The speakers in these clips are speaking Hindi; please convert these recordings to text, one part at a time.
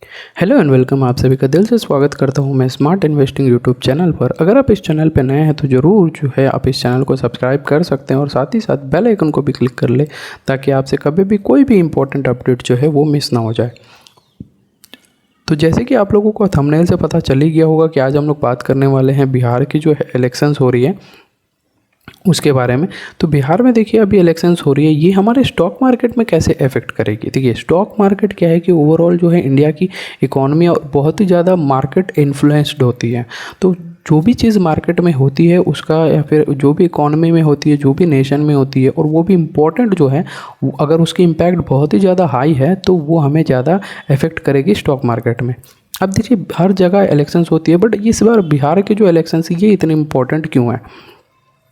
Hello and welcome. आप सभी का दिल से स्वागत करता हूं मैं स्मार्ट इन्वेस्टिंग यूट्यूब चैनल पर। अगर आप इस चैनल पर नए हैं तो ज़रूर जो है आप इस चैनल को सब्सक्राइब कर सकते हैं और साथ ही साथ बेल आइकन को भी क्लिक कर ले ताकि आपसे कभी भी कोई भी इंपॉर्टेंट अपडेट जो है वो मिस ना हो जाए। तो जैसे कि आप लोगों को थंबनेल से पता चल ही गया होगा कि आज हम लोग बात करने वाले हैं बिहार की जो है इलेक्शंस हो रही है उसके बारे में। तो बिहार में देखिए अभी इलेक्शंस हो रही है, ये हमारे स्टॉक मार्केट में कैसे अफेक्ट करेगी। देखिए स्टॉक मार्केट क्या है कि ओवरऑल जो है इंडिया की इकोनॉमी और बहुत ही ज़्यादा मार्केट इन्फ्लुएंस्ड होती है। तो जो भी चीज़ मार्केट में होती है उसका या फिर जो भी इकोनॉमी में होती है, जो भी नेशन में होती है और वो भी इम्पोर्टेंट जो है, अगर उसकी इम्पैक्ट बहुत ही ज़्यादा हाई है तो वो हमें ज़्यादा अफेक्ट करेगी स्टॉक मार्केट में। अब देखिए हर जगह इलेक्शंस होती है, बट इस बार बिहार के जो इलेक्शंस ये इतने इम्पोर्टेंट क्यों है।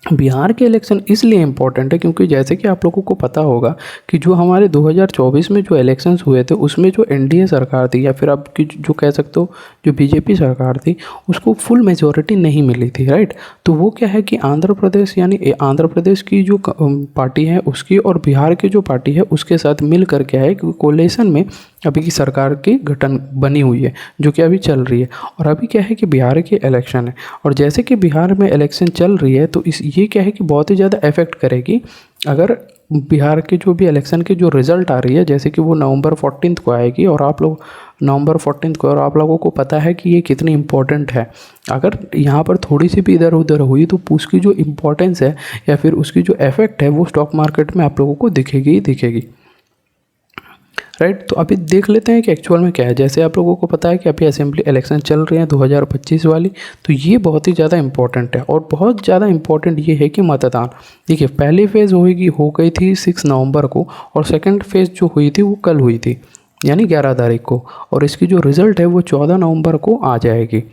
बिहार के इलेक्शन इसलिए इम्पोर्टेंट है क्योंकि जैसे कि आप लोगों को पता होगा कि जो हमारे 2024 में जो इलेक्शंस हुए थे उसमें जो एनडीए सरकार थी या फिर आप की जो कह सकते हो जो बीजेपी सरकार थी उसको फुल मेजॉरिटी नहीं मिली थी, राइट। तो वो क्या है कि आंध्र प्रदेश यानी आंध्र प्रदेश की जो पार्टी है उसकी और बिहार की जो पार्टी है उसके साथ मिल कर क्या है कि कोलेशन में अभी की सरकार की गठन बनी हुई है जो कि अभी चल रही है। और अभी क्या है कि बिहार के इलेक्शन है और जैसे कि बिहार में इलेक्शन चल रही है तो ये क्या है कि बहुत ही ज़्यादा इफेक्ट करेगी अगर बिहार के जो भी इलेक्शन की जो रिज़ल्ट आ रही है, जैसे कि वो नवंबर 14 को आएगी और आप लोग नवंबर 14 को, और आप लोगों को पता है कि ये कितनी इम्पोर्टेंट है। अगर यहाँ पर थोड़ी सी भी इधर उधर हुई तो उसकी जो इम्पोर्टेंस है या फिर उसकी जो इफेक्ट है वो स्टॉक मार्केट में आप लोगों को दिखेगी ही दिखेगी, राइट। तो अभी देख लेते हैं कि एक्चुअल में क्या है। जैसे आप लोगों को पता है कि अभी असेंबली इलेक्शन चल रही है 2025 वाली, तो ये बहुत ही ज़्यादा इंपॉर्टेंट है और बहुत ज़्यादा इंपॉर्टेंट ये है कि मतदान, देखिए पहली फेज़ हो गई थी 6 नवंबर को और सेकंड फेज़ जो हुई थी वो कल हुई थी यानी 11 तारीख को, और इसकी जो रिज़ल्ट है वो 14 नवंबर को आ जाएगी।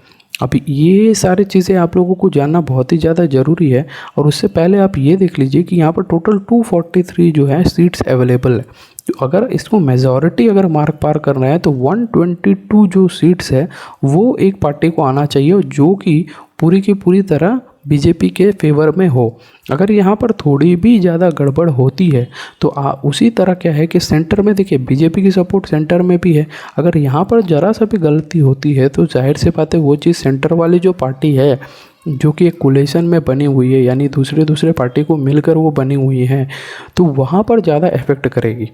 अभी ये सारी चीज़ें आप लोगों को जानना बहुत ही ज़्यादा ज़रूरी है। और उससे पहले आप ये देख लीजिए कि यहाँ पर टोटल 243 जो है सीट्स अवेलेबल है। तो अगर इसको मेजॉरिटी अगर मार्क पार करना है तो 122 जो सीट्स है वो एक पार्टी को आना चाहिए जो कि पूरी की पूरी तरह बीजेपी के फेवर में हो। अगर यहाँ पर थोड़ी भी ज़्यादा गड़बड़ होती है तो उसी तरह क्या है कि सेंटर में देखिए बीजेपी की सपोर्ट सेंटर में भी है। अगर यहाँ पर ज़रा सा भी गलती होती है तो जाहिर सी बात है वो चीज़ सेंटर वाली जो पार्टी है जो कि एक कोलेशन में बनी हुई है यानी दूसरे पार्टी को मिलकर वो बनी हुई है, तो वहाँ पर ज़्यादा इफेक्ट करेगी।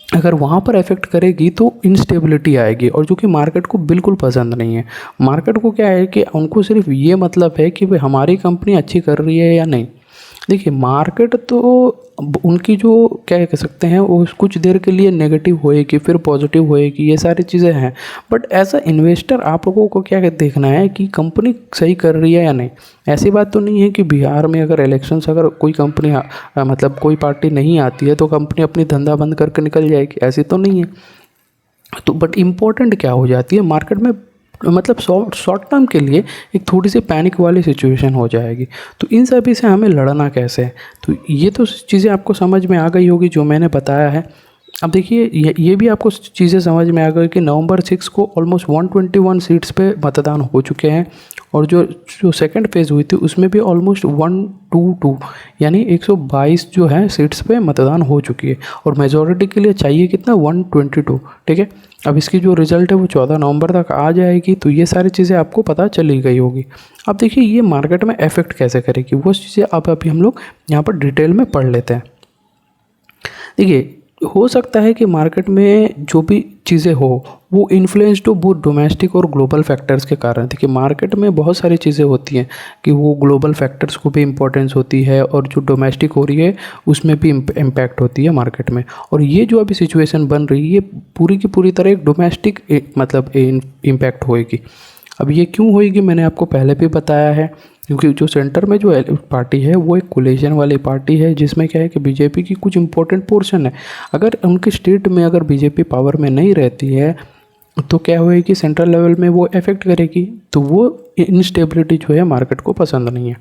अगर वहाँ पर इफेक्ट करेगी तो इंस्टेबिलिटी आएगी और जो कि मार्केट को बिल्कुल पसंद नहीं है। मार्केट को क्या है कि उनको सिर्फ ये मतलब है कि भाई हमारी कंपनी अच्छी कर रही है या नहीं। देखिए मार्केट तो उनकी जो क्या कह सकते हैं वो कुछ देर के लिए नेगेटिव होएगी फिर पॉजिटिव होएगी, ये सारी चीज़ें हैं। बट एज अ इन्वेस्टर आप लोगों को क्या देखना है कि कंपनी सही कर रही है या नहीं। ऐसी बात तो नहीं है कि बिहार में अगर इलेक्शंस अगर कोई कंपनी मतलब कोई पार्टी नहीं आती है तो कंपनी अपनी धंधा बंद करके निकल जाएगी, ऐसी तो नहीं है। तो बट इम्पोर्टेंट क्या हो जाती है मार्केट में, मतलब शॉर्ट टर्म के लिए एक थोड़ी सी पैनिक वाली सिचुएशन हो जाएगी। तो इन सभी से हमें लड़ना कैसे है, तो ये तो चीज़ें आपको समझ में आ गई होगी जो मैंने बताया है। अब देखिए ये भी आपको चीज़ें समझ में आ गई कि नवंबर 6 को ऑलमोस्ट 121 सीट्स पे मतदान हो चुके हैं और जो जो सेकंड फेज़ हुई थी उसमें भी ऑलमोस्ट 122 यानी 122 जो है सीट्स पे मतदान हो चुकी है और मेजॉरिटी के लिए चाहिए कितना 122, ठीक है। अब इसकी जो रिज़ल्ट है वो 14 नवंबर तक आ जाएगी, तो ये सारी चीज़ें आपको पता चली गई होगी। अब देखिए ये मार्केट में इफेक्ट कैसे करेगी वो चीज़ें अब अभी हम लोग यहाँ पर डिटेल में पढ़ लेते हैं। देखिए हो सकता है कि मार्केट में जो भी चीज़ें हो वो इन्फ्लुएंस्ड हो बहुत डोमेस्टिक और ग्लोबल फैक्टर्स के कारण। देखिए मार्केट में बहुत सारी चीज़ें होती हैं कि वो ग्लोबल फैक्टर्स को भी इम्पोर्टेंस होती है और जो डोमेस्टिक हो रही है उसमें भी इम्पैक्ट होती है मार्केट में। और ये जो अभी सिचुएशन बन रही है ये पूरी की पूरी तरह एक डोमेस्टिक मतलब इम्पैक्ट होएगी। अब ये क्यों होएगी मैंने आपको पहले भी बताया है, क्योंकि जो सेंटर में जो पार्टी है वो एक कोलिशन वाली पार्टी है जिसमें क्या है कि बीजेपी की कुछ इंपॉर्टेंट पोर्शन है। अगर उनके स्टेट में अगर बीजेपी पावर में नहीं रहती है तो क्या होएगी सेंट्रल लेवल में वो इफेक्ट करेगी, तो वो इंस्टेबिलिटी जो है मार्केट को पसंद नहीं है।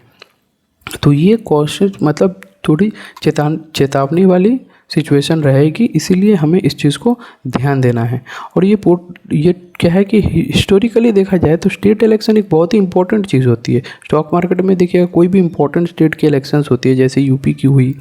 तो ये कॉशियस मतलब थोड़ी चेतावनी वाली सिचुएशन रहेगी, इसीलिए हमें इस चीज़ को ध्यान देना है। और ये क्या है कि हिस्टोरिकली देखा जाए तो स्टेट इलेक्शन एक बहुत ही इंपॉर्टेंट चीज़ होती है। स्टॉक मार्केट में देखिएगा कोई भी इंपॉर्टेंट स्टेट की इलेक्शंस होती है जैसे यूपी की हुई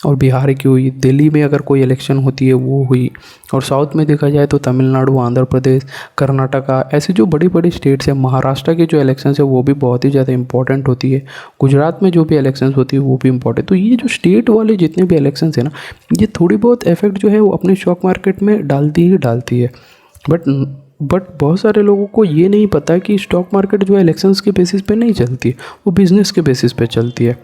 और बिहार की हुई, दिल्ली में अगर कोई इलेक्शन होती है वो हुई, और साउथ में देखा जाए तो तमिलनाडु, आंध्र प्रदेश, कर्नाटका, ऐसे जो बड़ी बड़ी स्टेट्स हैं, महाराष्ट्र के जो इलेक्शंस है वो भी बहुत ही ज़्यादा इंपॉर्टेंट होती है, गुजरात में जो भी इलेक्शंस होती है वो भी इंपॉर्टेंट। तो ये जो स्टेट वाले जितने भी इलेक्शंस है ना, ये थोड़ी बहुत इफेक्ट जो है वो अपने स्टॉक मार्केट में डालती ही डालती है। बट बहुत सारे लोगों को ये नहीं पता कि स्टॉक मार्केट जो है इलेक्शंस के बेसिस पे नहीं चलती है, वो बिजनेस के बेसिस पे चलती है।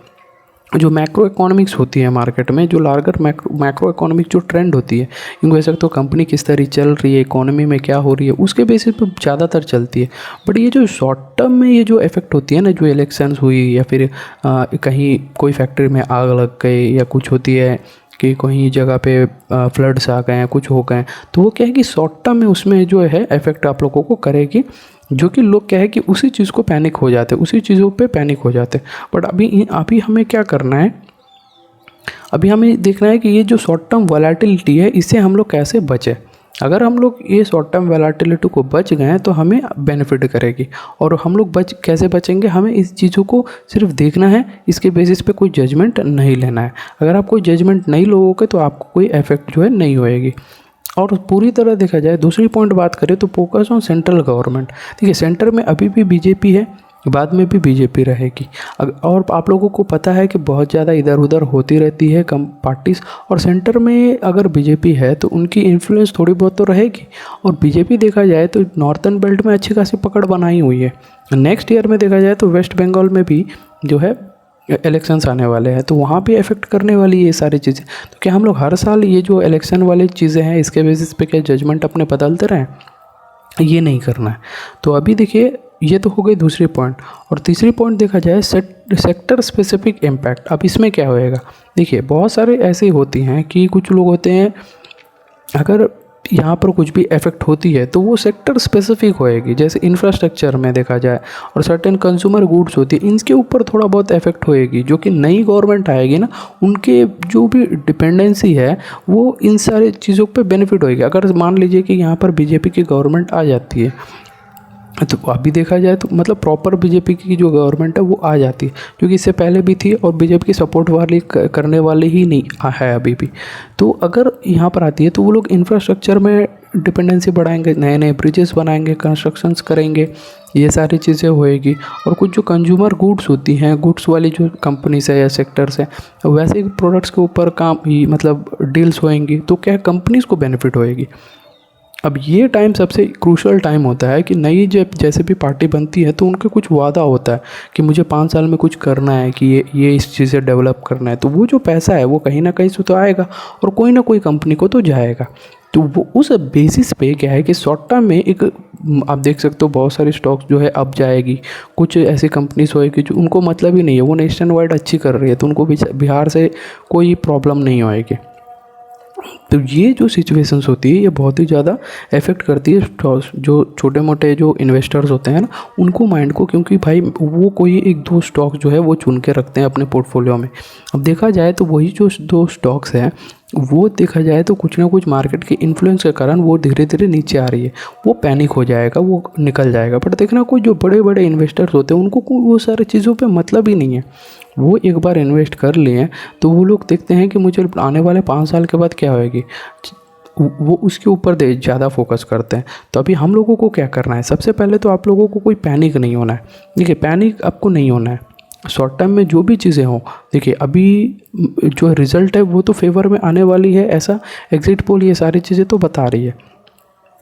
जो मैक्रो इकोनॉमिक्स होती है मार्केट में, जो लार्जर मैक्रो इकोनॉमिक जो ट्रेंड होती है, इन वजह से तो कंपनी किस तरह चल रही है, इकोनॉमी में क्या हो रही है, उसके बेसिस पे ज़्यादातर चलती है। बट ये जो शॉर्ट टर्म में ये जो इफेक्ट होती है ना, जो इलेक्शंस हुई या फिर कहीं कोई फैक्ट्री में आग लग गई या कुछ होती है कि कहीं जगह पे फ्लड्स आ गए हैं, कुछ हो गए, तो वो क्या है कि शॉर्ट टर्म में उसमें जो है इफेक्ट आप लोगों को करेगी, जो कि लोग क्या है कि उसी चीज़ को पैनिक हो जाते हैं, उसी चीज़ों पे पैनिक हो जाते हैं। बट अभी हमें क्या करना है, अभी हमें देखना है कि ये जो शॉर्ट टर्म वॉलेटिलिटी है इससे हम लोग कैसे बचें। अगर हम लोग ये शॉर्ट टर्म वॉलेटिलिटी को बच गए तो हमें बेनिफिट करेगी। और हम लोग कैसे बचेंगे, हमें इस चीज़ों को सिर्फ देखना है, इसके बेसिस पे कोई जजमेंट नहीं लेना है। अगर आप कोई जजमेंट नहीं लोगे तो आपको कोई इफेक्ट जो है नहीं होएगी। और पूरी तरह देखा जाए, दूसरी पॉइंट बात करें तो फोकस ऑन सेंट्रल गवर्नमेंट। देखिए सेंटर में अभी भी बीजेपी है, बाद में भी बीजेपी रहेगी। और आप लोगों को पता है कि बहुत ज़्यादा इधर उधर होती रहती है कम पार्टीज, और सेंटर में अगर बीजेपी है तो उनकी इन्फ्लुएंस थोड़ी बहुत तो रहेगी। और बीजेपी देखा जाए तो नॉर्थन बेल्ट में अच्छी खासी पकड़ बनाई हुई है। नेक्स्ट ईयर में देखा जाए तो वेस्ट बंगाल में भी जो है इलेक्शंस आने वाले हैं, तो वहाँ भी इफेक्ट करने वाली है ये सारी चीज़ें। तो क्या हम लोग हर साल ये जो इलेक्शन वाली चीज़ें हैं इसके बेसिस पे क्या जजमेंट अपने बदलते रहें? ये नहीं करना है। तो अभी देखिए ये तो हो गई दूसरी पॉइंट। और तीसरी पॉइंट देखा जाए सेक्टर स्पेसिफिक इम्पैक्ट। अब इसमें क्या होएगा, देखिए बहुत सारे ऐसे होती हैं कि कुछ लोग होते हैं, अगर यहाँ पर कुछ भी इफेक्ट होती है तो वो सेक्टर स्पेसिफिक होएगी। जैसे इंफ्रास्ट्रक्चर में देखा जाए और सर्टेन कंज्यूमर गुड्स होती है, इनके ऊपर थोड़ा बहुत इफेक्ट होएगी। जो कि नई गवर्नमेंट आएगी ना, उनके जो भी डिपेंडेंसी है वो इन सारी चीज़ों पे बेनिफिट होएगी। अगर मान लीजिए कि यहाँ पर बीजेपी की गवर्नमेंट आ जाती है, तो अभी देखा जाए तो मतलब प्रॉपर बीजेपी की जो गवर्नमेंट है वो आ जाती है, क्योंकि इससे पहले भी थी और बीजेपी की सपोर्ट वाली करने वाले ही नहीं है अभी भी। तो अगर यहाँ पर आती है तो वो लोग इंफ्रास्ट्रक्चर में डिपेंडेंसी बढ़ाएंगे, नए नए ब्रिजेस बनाएंगे, कंस्ट्रक्शंस करेंगे, ये सारी चीज़ें होएगी। और कुछ जो कंज्यूमर गुड्स होती हैं, गुड्स वाली जो कंपनीज है या सेक्टर्स हैं, वैसे प्रोडक्ट्स के ऊपर काम मतलब डील्स होएंगी, तो क्या कंपनीज़ को बेनिफिट होएगी। अब ये टाइम सबसे क्रूशल टाइम होता है कि नई जब जैसे भी पार्टी बनती है तो उनका कुछ वादा होता है कि मुझे 5 साल में कुछ करना है, कि ये इस चीज़ें डेवलप करना है। तो वो जो पैसा है वो कहीं ना कहीं से तो आएगा और कोई ना कोई कंपनी को तो जाएगा। तो वो उस बेसिस पे क्या है कि शॉर्ट टर्म में एक आप देख सकते हो बहुत सारी स्टॉक्स जो है अब जाएगी। कुछ ऐसी कंपनीज होएगी जो उनको मतलब ही नहीं है, वो नेशन वाइड अच्छी कर रही है, तो उनको बिहार से कोई प्रॉब्लम नहीं होएगी। तो ये जो सिचुएशंस होती है ये बहुत ही ज़्यादा इफेक्ट करती है जो छोटे मोटे जो इन्वेस्टर्स होते हैं ना, उनको माइंड को, क्योंकि भाई वो कोई एक दो स्टॉक जो है वो चुन के रखते हैं अपने पोर्टफोलियो में। अब देखा जाए तो वही जो दो स्टॉक्स हैं वो देखा जाए तो कुछ ना कुछ मार्केट के इन्फ्लुएंस के कारण वो धीरे धीरे नीचे आ रही है, वो पैनिक हो जाएगा, वो निकल जाएगा। बट देखना कोई जो बड़े बड़े इन्वेस्टर्स होते हैं उनको वो सारी चीज़ों पे मतलब ही नहीं है। वो एक बार इन्वेस्ट कर लिए तो वो लोग देखते हैं कि मुझे आने वाले 5 साल के बाद क्या होएगी, वो उसके ऊपर ज़्यादा फोकस करते हैं। तो अभी हम लोगों को क्या करना है, सबसे पहले तो आप लोगों को कोई पैनिक नहीं होना है। देखिए पैनिक आपको नहीं होना है। शॉर्ट टर्म में जो भी चीज़ें हों, देखिए अभी जो रिज़ल्ट है वो तो फेवर में आने वाली है, ऐसा एग्जिट पोल ये सारी चीज़ें तो बता रही है।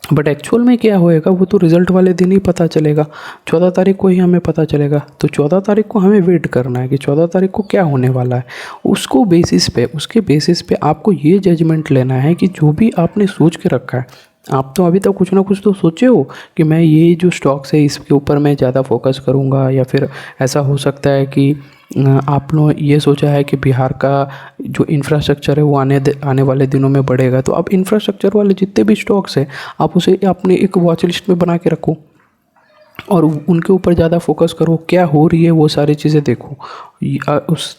बट एक्चुअल में क्या होएगा वो तो रिज़ल्ट वाले दिन ही पता चलेगा, 14 तारीख को ही हमें पता चलेगा। तो 14 तारीख को हमें वेट करना है कि 14 तारीख को क्या होने वाला है। उसके बेसिस पे आपको ये जजमेंट लेना है कि जो भी आपने सोच के रखा है, आप तो अभी तक कुछ ना कुछ तो सोचे हो कि मैं ये जो स्टॉक्स है इसके ऊपर मैं ज़्यादा फोकस करूँगा, या फिर ऐसा हो सकता है कि आप लोग ये सोचा है कि बिहार का जो इंफ्रास्ट्रक्चर है वो आने वाले दिनों में बढ़ेगा। तो आप इंफ्रास्ट्रक्चर वाले जितने भी स्टॉक्स हैं आप उसे अपने एक वॉच लिस्ट में बना के रखो और उनके ऊपर ज़्यादा फोकस करो, क्या हो रही है वो सारी चीज़ें देखो।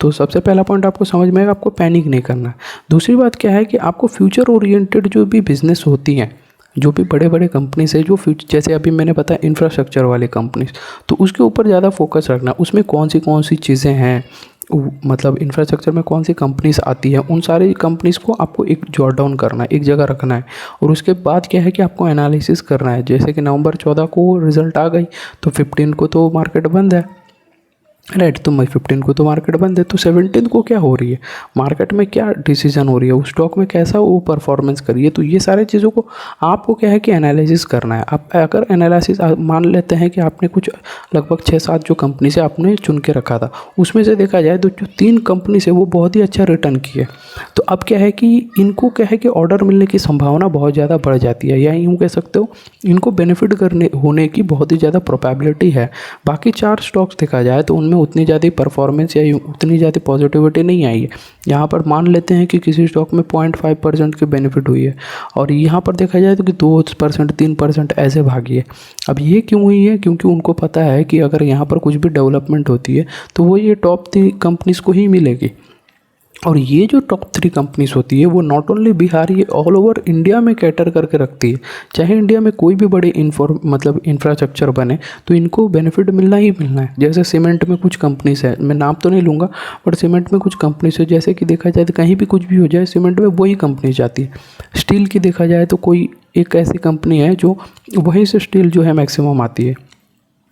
तो सबसे पहला पॉइंट आपको समझ में आएगा, आपको पैनिक नहीं करना है। दूसरी बात क्या है कि आपको फ्यूचर ओरिएंटेड जो भी बिज़नेस होती हैं, जो भी बड़े बड़े कंपनीज है, जो जैसे अभी मैंने बताया इंफ्रास्ट्रक्चर वाली कंपनीज, तो उसके ऊपर ज़्यादा फोकस रखना। उसमें कौन सी चीज़ें हैं, मतलब इंफ्रास्ट्रक्चर में कौन सी कंपनीज आती है, उन सारी कंपनीज को आपको एक जॉट डाउन करना है, एक जगह रखना है। और उसके बाद क्या है कि आपको एनालिसिस करना है। जैसे कि नवंबर 14 को रिजल्ट आ गई तो 15 को तो मार्केट बंद है, राइट। तो मई 15 को तो मार्केट बंद है, तो 17 को क्या हो रही है, मार्केट में क्या डिसीजन हो रही है, उस स्टॉक में कैसा वो परफॉर्मेंस करी है। तो ये सारी चीज़ों को आपको क्या है कि एनालिसिस करना है। आप अगर एनालिसिस मान लेते हैं कि आपने कुछ लगभग 6-7 जो कंपनी से आपने चुन के रखा था, उसमें से देखा जाए तो जो 3 कंपनी से वो बहुत ही अच्छा रिटर्न किए, तो अब क्या है कि इनको क्या है कि ऑर्डर मिलने की संभावना बहुत ज़्यादा बढ़ जाती है, या यूँ कह सकते हो इनको बेनिफिट करने होने की बहुत ही ज़्यादा प्रोबेबिलिटी है। बाकी 4 स्टॉक्स देखा जाए तो उनमें उतनी ज़्यादा परफॉर्मेंस या उतनी ज़्यादा पॉजिटिविटी नहीं आई है। यहाँ पर मान लेते हैं कि किसी स्टॉक में 0.5% की बेनिफिट हुई है, और यहाँ पर देखा जाए तो कि 2% 3% ऐसे भागी है। अब ये क्यों हुई है, क्योंकि उनको पता है कि अगर यहाँ पर कुछ भी डेवलपमेंट होती है तो वो ये टॉप 3 कंपनीज़ को ही मिलेगी। और ये जो टॉप 3 कंपनीज होती है वो नॉट ओनली बिहार, ये ऑल ओवर इंडिया में कैटर करके रखती है। चाहे इंडिया में कोई भी बड़ी मतलब इंफ्रास्ट्रक्चर बने तो इनको बेनिफिट मिलना ही मिलना है। जैसे सीमेंट में कुछ कंपनीज है, मैं नाम तो नहीं लूँगा, बट सीमेंट में कुछ कंपनीज है, जैसे कि देखा जाए तो कहीं भी कुछ भी हो जाए सीमेंट में वही कंपनी जाती है। स्टील की देखा जाए तो कोई एक ऐसी कंपनी है जो वहीं से स्टील जो है मैक्सिमम आती है।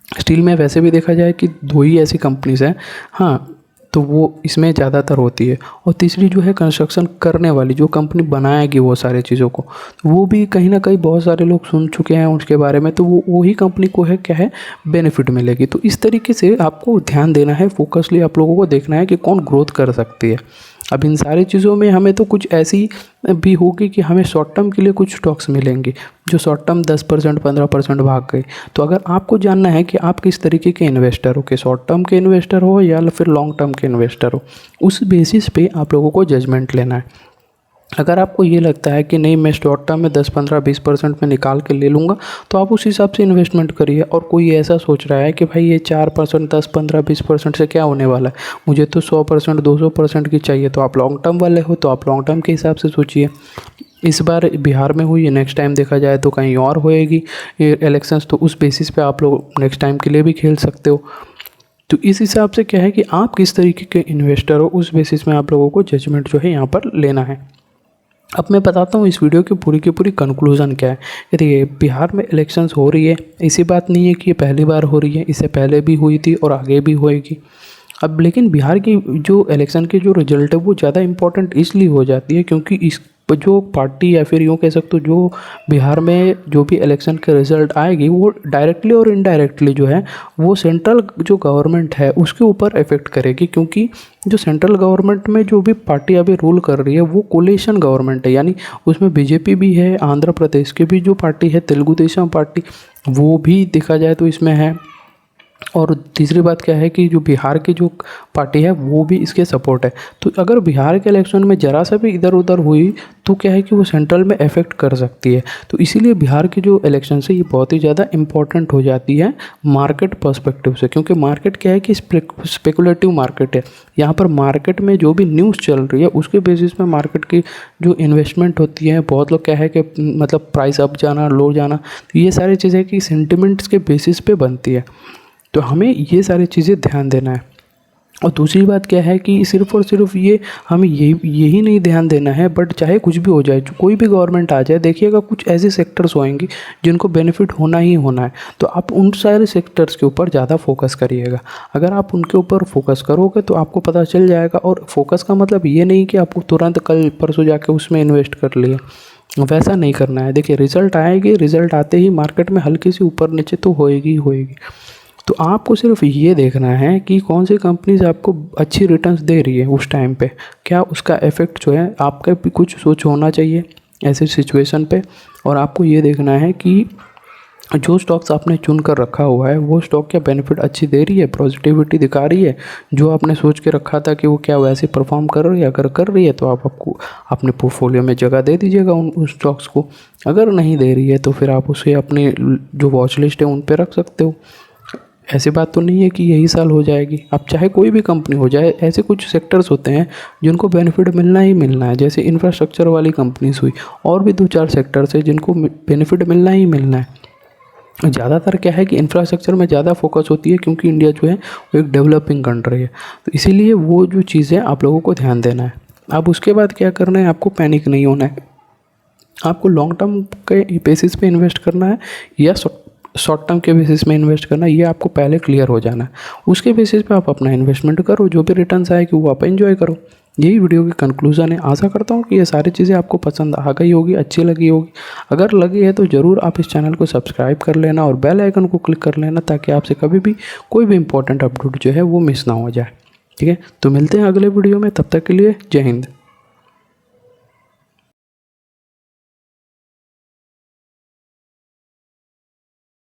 स्टील में वैसे भी देखा जाए कि 2 ही ऐसी कंपनीज हैं, हाँ, तो वो इसमें ज़्यादातर होती है। और तीसरी जो है कंस्ट्रक्शन करने वाली जो कंपनी बनाएगी वो सारे चीज़ों को, वो भी कहीं ना कहीं बहुत सारे लोग सुन चुके हैं उसके बारे में, तो वो वही कंपनी को है क्या है बेनिफिट मिलेगी। तो इस तरीके से आपको ध्यान देना है, फोकसली आप लोगों को देखना है कि कौन ग्रोथ कर सकती है। अब इन सारी चीज़ों में हमें तो कुछ ऐसी भी होगी कि हमें शॉर्ट टर्म के लिए कुछ स्टॉक्स मिलेंगे जो शॉर्ट टर्म 10% 15% भाग गए। तो अगर आपको जानना है कि आप किस तरीके के इन्वेस्टर हो, कि शॉर्ट टर्म के इन्वेस्टर हो या फिर लॉन्ग टर्म के इन्वेस्टर हो, उस बेसिस पे आप लोगों को जजमेंट लेना है। अगर आपको ये लगता है कि नहीं मैं शॉर्ट टर्म में 10 15 20% में निकाल के ले लूँगा, तो आप उस हिसाब से इन्वेस्टमेंट करिए। और कोई ऐसा सोच रहा है कि भाई ये 4% 10 15 20% से क्या होने वाला है, मुझे तो 100% 200% की चाहिए, तो आप लॉन्ग टर्म वाले हो तो आप लॉन्ग टर्म के हिसाब से सोचिए। इस बार बिहार में हुई है, नेक्स्ट टाइम देखा जाए तो कहीं और होएगी ये इलेक्शंस, तो उस बेसिस पे आप लोग नेक्स्ट टाइम के लिए भी खेल सकते हो। तो इस हिसाब से क्या है कि आप किस तरीके के इन्वेस्टर हो, उस बेसिस में आप लोगों को जजमेंट जो है यहाँ पर लेना है। अब मैं बताता हूँ इस वीडियो की पूरी कंक्लूज़न क्या है। देखिए, बिहार में इलेक्शंस हो रही है, ऐसी बात नहीं है कि ये पहली बार हो रही है, इससे पहले भी हुई थी और आगे भी होएगी। अब लेकिन बिहार की जो इलेक्शन के जो रिजल्ट है वो ज़्यादा इम्पोर्टेंट इसलिए हो जाती है क्योंकि इस जो पार्टी या फिर यूँ कह सकते हो जो बिहार में जो भी इलेक्शन के रिजल्ट आएगी वो डायरेक्टली और इनडायरेक्टली जो है वो सेंट्रल जो गवर्नमेंट है उसके ऊपर इफेक्ट करेगी। क्योंकि जो सेंट्रल गवर्नमेंट में जो भी पार्टी अभी रूल कर रही है वो कोलिशन गवर्नमेंट है, यानी उसमें बीजेपी भी है, आंध्र प्रदेश की भी जो पार्टी है तेलुगु देशम पार्टी वो भी देखा जाए तो इसमें है। और तीसरी बात क्या है कि जो बिहार की जो पार्टी है वो भी इसके सपोर्ट है। तो अगर बिहार के इलेक्शन में ज़रा सा भी इधर उधर हुई तो क्या है कि वो सेंट्रल में इफेक्ट कर सकती है। तो इसीलिए बिहार की जो इलेक्शन है ये बहुत ही ज़्यादा इम्पोर्टेंट हो जाती है मार्केट पर्सपेक्टिव से, क्योंकि मार्केट क्या है कि स्पेकुलेटिव मार्केट है। यहाँ पर मार्केट में जो भी न्यूज़ चल रही है उसके बेसिस में मार्केट की जो इन्वेस्टमेंट होती है, बहुत लोग क्या है कि मतलब प्राइस अप जाना लो जाना, तो ये सारी चीज़ें कि सेंटिमेंट्स के बेसिस पे बनती है। तो हमें ये सारी चीज़ें ध्यान देना है। और दूसरी बात क्या है कि सिर्फ और सिर्फ ये हमें यही नहीं ध्यान देना है, बट चाहे कुछ भी हो जाए, कोई भी गवर्नमेंट आ जाए, देखिएगा कुछ ऐसे सेक्टर्स होंगे जिनको बेनिफिट होना ही होना है, तो आप उन सारे सेक्टर्स के ऊपर ज़्यादा फोकस करिएगा। अगर आप उनके ऊपर फोकस करोगे तो आपको पता चल जाएगा। और फोकस का मतलब ये नहीं कि आपको तुरंत कल परसों जाके उसमें इन्वेस्ट कर लिए, वैसा नहीं करना है। देखिए, रिजल्ट आएगी, रिजल्ट आते ही मार्केट में हल्की सी ऊपर नीचे तो होएगी होएगी। तो आपको सिर्फ ये देखना है कि कौन सी कंपनीज आपको अच्छी रिटर्न्स दे रही है उस टाइम पे, क्या उसका इफ़ेक्ट जो है आपका भी कुछ सोच होना चाहिए ऐसे सिचुएशन पे। और आपको ये देखना है कि जो स्टॉक्स आपने चुन कर रखा हुआ है वो स्टॉक क्या बेनिफिट अच्छी दे रही है, पॉजिटिविटी दिखा रही है, जो आपने सोच के रखा था कि वो क्या वैसे परफॉर्म कर रही है। अगर कर रही है तो आपको अपने पोर्टफोलियो में जगह दे दीजिएगा उन स्टॉक्स को। अगर नहीं दे रही है तो फिर आप उसे अपनी जो वॉच लिस्ट है उन पर रख सकते हो। ऐसी बात तो नहीं है कि यही साल हो जाएगी, अब चाहे कोई भी कंपनी हो जाए, ऐसे कुछ सेक्टर्स होते हैं जिनको बेनिफिट मिलना ही मिलना है। जैसे इंफ्रास्ट्रक्चर वाली कंपनीज हुई, और भी 2-4 सेक्टर्स है जिनको बेनिफिट मिलना ही मिलना है। ज़्यादातर क्या है कि इंफ्रास्ट्रक्चर में ज़्यादा फोकस होती है, क्योंकि इंडिया जो है वो एक डेवलपिंग कंट्री है, तो इसीलिए वो जो चीज़ें आप लोगों को ध्यान देना है। अब उसके बाद क्या करना है, आपको पैनिक नहीं होना है। आपको लॉन्ग टर्म के बेसिस पे इन्वेस्ट करना है या शॉर्ट टर्म के बेसिस में इन्वेस्ट करना है, ये आपको पहले क्लियर हो जाना है। उसके बेसिस पे आप अपना इन्वेस्टमेंट करो, जो भी रिटर्न्स आए कि वो आप एंजॉय करो। यही वीडियो की कंक्लूजन है। आशा करता हूँ कि ये सारी चीज़ें आपको पसंद आ गई होगी, अच्छी लगी होगी। अगर लगी है तो ज़रूर आप इस चैनल को सब्सक्राइब कर लेना और बेल आइकन को क्लिक कर लेना, ताकि आपसे कभी भी कोई भी इंपॉर्टेंट अपडेट जो है वो मिस ना हो जाए। ठीक है, तो मिलते हैं अगले वीडियो में, तब तक के लिए जय हिंद।